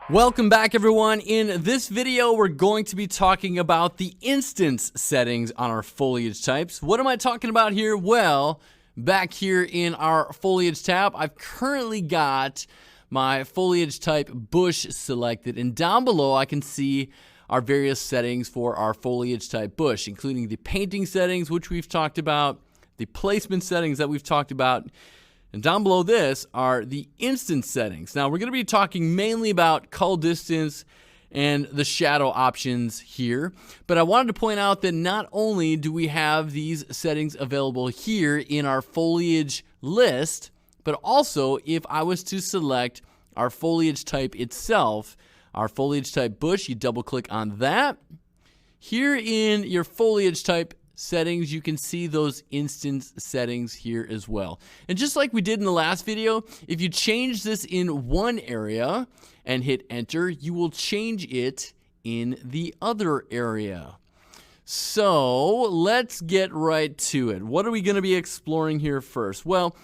Welcome back, everyone. In this video, we're going to be talking about the instance settings on our foliage types. What am I talking about here? Well, back here in our foliage tab, I've currently got my foliage type bush selected, and down below I can see our various settings for our foliage type bush, including the painting settings, which we've talked about, the placement settings that we've talked about, and down below this are the instance settings. Now, we're going to be talking mainly about cull distance and the shadow options here, but I wanted to point out that not only do we have these settings available here in our foliage list, but also if I was to select our foliage type itself, our foliage type bush, you double click on that. Here in your foliage type settings, you can see those instance settings here as well. And just like we did in the last video, if you change this in one area and hit enter, you will change it in the other area. So let's get right to it. What are we going to be exploring here first? Well,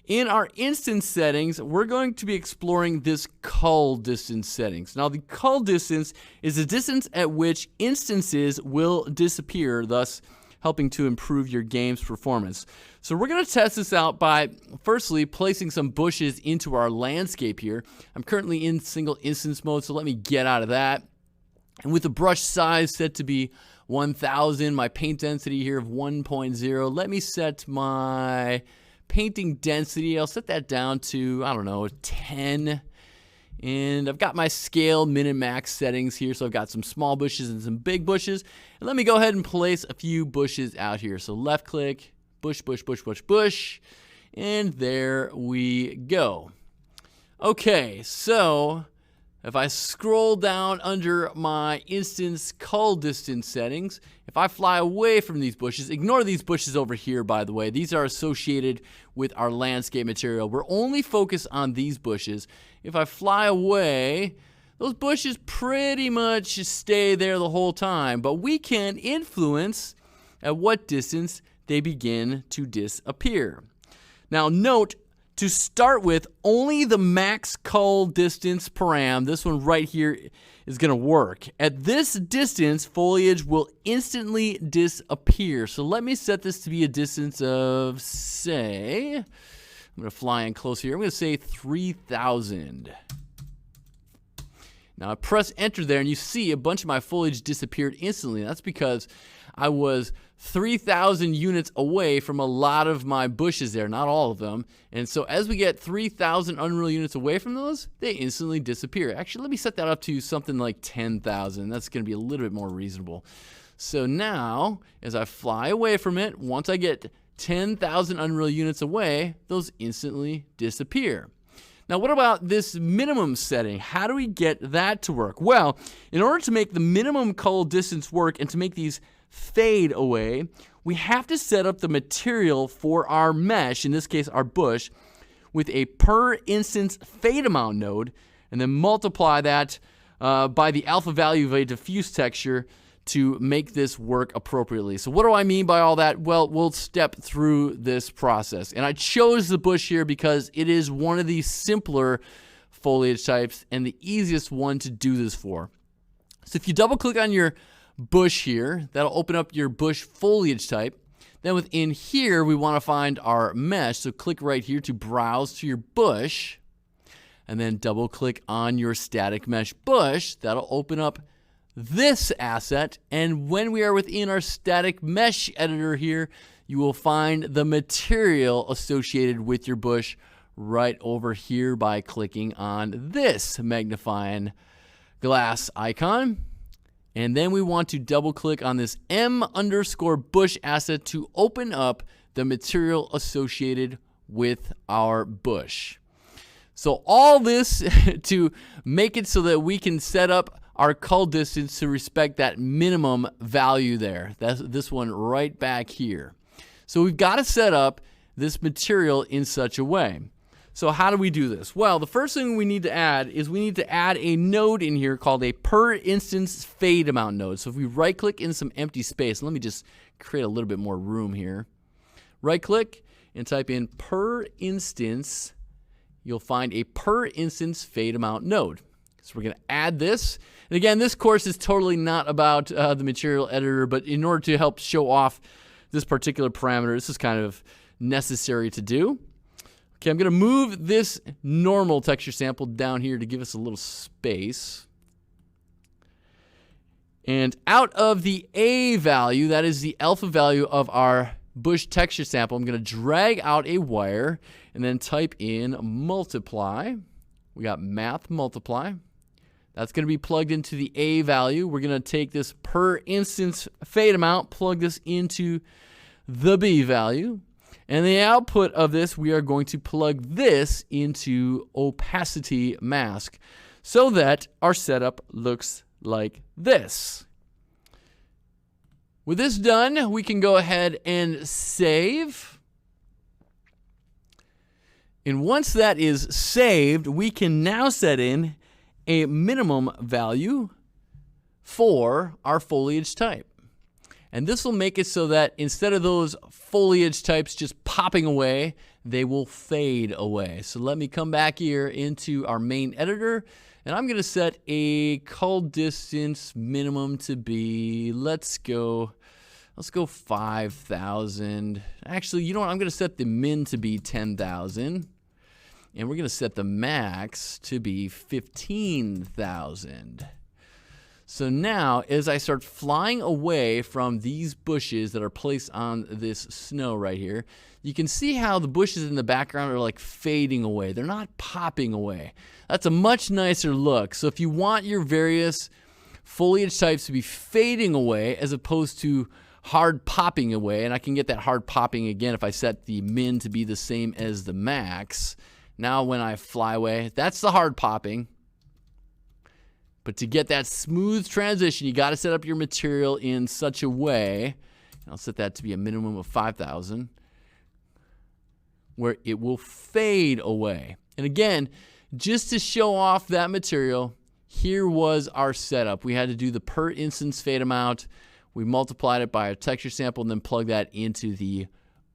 in our instance settings, we're going to be exploring this cull distance settings. Now, the cull distance is the distance at which instances will disappear, thus helping to improve your game's performance. So we're going to test this out by, firstly, placing some bushes into our landscape here. I'm currently in single instance mode, so let me get out of that. And with the brush size set to be 1000, my paint density here of 1.0, let me set my painting density, I'll set that down to, I don't know, 10. And I've got my scale min and max settings here, so I've got some small bushes and some big bushes. And let me go ahead and place a few bushes out here. So left click, bush, bush, bush, bush, bush, and there we go. Okay, so if I scroll down under my instance cull distance settings, if I fly away from these bushes, ignore these bushes over here, by the way. These are associated with our landscape material. We're only focused on these bushes. If I fly away, those bushes pretty much stay there the whole time, but we can influence at what distance they begin to disappear. Now note, to start with, only the max cull distance param, this one right here, is going to work. At this distance, foliage will instantly disappear. So let me set this to be a distance of, say, I'm going to fly in close here. I'm going to say 3,000. Now I press enter there, and you see a bunch of my foliage disappeared instantly. That's because I was 3,000 units away from a lot of my bushes there, not all of them. And so as we get 3,000 Unreal units away from those, they instantly disappear. Actually, let me set that up to something like 10,000. That's going to be a little bit more reasonable. So now, as I fly away from it, once I get 10,000 Unreal units away, those instantly disappear. Now, what about this minimum setting? How do we get that to work? Well, in order to make the minimum cull distance work and to make these fade away, we have to set up the material for our mesh, in this case our bush, with a per instance fade amount node, and then multiply that by the alpha value of a diffuse texture to make this work appropriately. So what do I mean by all that? Well, we'll step through this process. And I chose the bush here because it is one of the simpler foliage types and the easiest one to do this for. So if you double click on your bush here, that'll open up your bush foliage type. Then within here, we want to find our mesh. So click right here to browse to your bush, and then double click on your static mesh bush. That'll open up this asset, and when we are within our static mesh editor here, you will find the material associated with your bush right over here by clicking on this magnifying glass icon. And then we want to double click on this M_bush asset to open up the material associated with our bush. So all this to make it so that we can set up our cull distance to respect that minimum value there. That's this one right back here. So we've got to set up this material in such a way. So how do we do this? Well, the first thing we need to add is we need to add a node in here called a per instance fade amount node. So if we right click in some empty space, let me just create a little bit more room here. Right click and type in per instance, you'll find a per instance fade amount node. So we're going to add this. And again, this course is totally not about the material editor, but in order to help show off this particular parameter, this is kind of necessary to do. Okay, I'm going to move this normal texture sample down here to give us a little space. And out of the A value, that is the alpha value of our bush texture sample, I'm going to drag out a wire and then type in multiply. We got math multiply. That's going to be plugged into the A value. We're going to take this per instance fade amount, plug this into the B value. And the output of this, we are going to plug this into opacity mask so that our setup looks like this. With this done, we can go ahead and save. And once that is saved, we can now set in a minimum value for our foliage type. And this will make it so that instead of those foliage types just popping away, they will fade away. So let me come back here into our main editor, and I'm going to set a cull distance minimum to be, let's go 5,000. Actually, you know what? I'm going to set the min to be 10,000. And we're going to set the max to be 15,000. So now, as I start flying away from these bushes that are placed on this snow right here, you can see how the bushes in the background are like fading away. They're not popping away. That's a much nicer look. So if you want your various foliage types to be fading away as opposed to hard popping away, and I can get that hard popping again if I set the min to be the same as the max. Now when I fly away, that's the hard popping. But to get that smooth transition, you got to set up your material in such a way, I'll set that to be a minimum of 5,000, where it will fade away. And again, just to show off that material, here was our setup. We had to do the per instance fade amount. We multiplied it by a texture sample and then plug that into the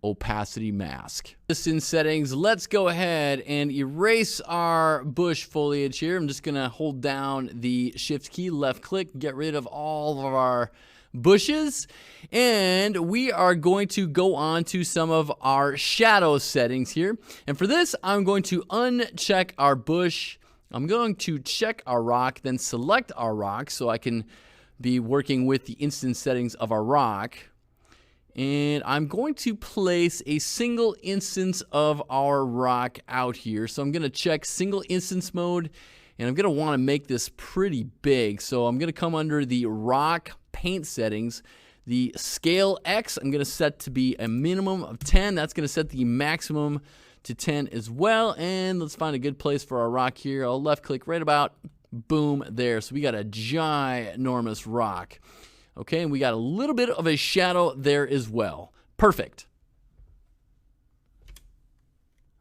opacity mask. This in settings, let's go ahead and erase our bush foliage here. I'm just gonna hold down the shift key, left click, get rid of all of our bushes, and we are going to go on to some of our shadow settings here. And for this, I'm going to uncheck our bush. I'm going to check our rock, then select our rock so I can be working with the instance settings of our rock. And I'm going to place a single instance of our rock out here. So I'm going to check single instance mode, and I'm going to want to make this pretty big. So I'm going to come under the rock paint settings. The scale X, I'm going to set to be a minimum of 10. That's going to set the maximum to 10 as well. And let's find a good place for our rock here. I'll left click right about, boom, there. So we got a ginormous rock. Okay, and we got a little bit of a shadow there as well. Perfect.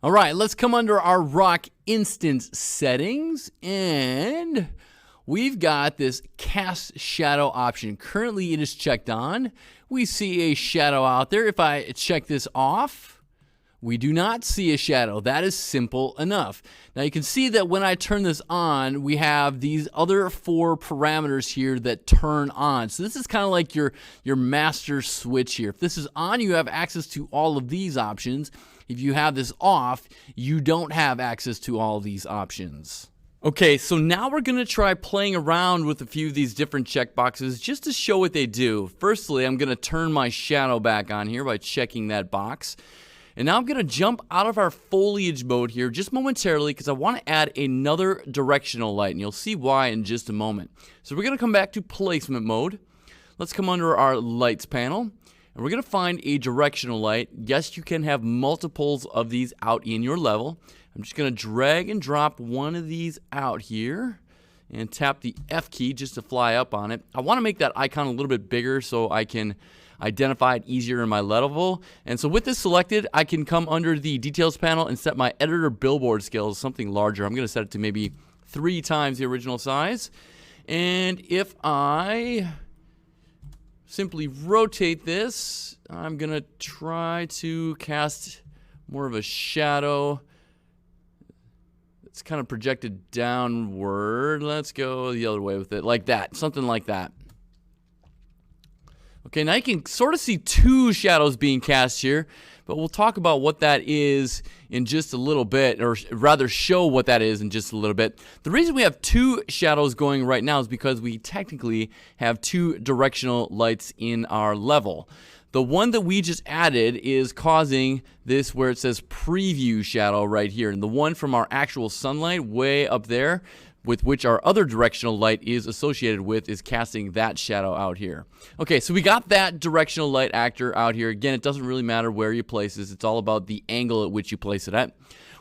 All right, let's come under our rock instance settings, and we've got this cast shadow option. Currently, it is checked on. We see a shadow out there. If I check this off, we do not see a shadow. That is simple enough. Now you can see that when I turn this on, we have these other 4 parameters here that turn on. So this is kind of like your master switch here. If this is on, you have access to all of these options. If you have this off, you don't have access to all of these options. Okay, so now we're going to try playing around with a few of these different checkboxes just to show what they do. Firstly, I'm going to turn my shadow back on here by checking that box. And now I'm going to jump out of our foliage mode here just momentarily because I want to add another directional light, and you'll see why in just a moment. So we're going to come back to placement mode. Let's come under our lights panel, and we're going to find a directional light. Yes, you can have multiples of these out in your level. I'm just going to drag and drop one of these out here and tap the F key just to fly up on it. I want to make that icon a little bit bigger so I can identify it easier in my level. And so with this selected, I can come under the details panel and set my editor billboard scale to something larger. I'm going to set it to maybe 3 times the original size. And if I simply rotate this, I'm going to try to cast more of a shadow It's kind of projected downward. Let's go the other way with it, like that, something like that. Okay, now you can sort of see two shadows being cast here, but we'll talk about what that is in just a little bit, or rather show what that is in just a little bit. The reason we have two shadows going right now is because we technically have two directional lights in our level. The one that we just added is causing this where it says preview shadow right here, and the one from our actual sunlight way up there, with which our other directional light is associated with, is casting that shadow out here. Okay, so we got that directional light actor out here. Again, it doesn't really matter where you place this. It's all about the angle at which you place it at.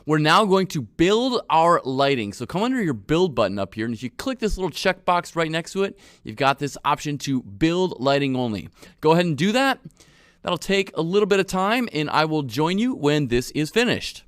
We're now going to build our lighting. So come under your build button up here, and if you click this little checkbox right next to it, you've got this option to build lighting only. Go ahead and do that. That'll take a little bit of time, and I will join you when this is finished.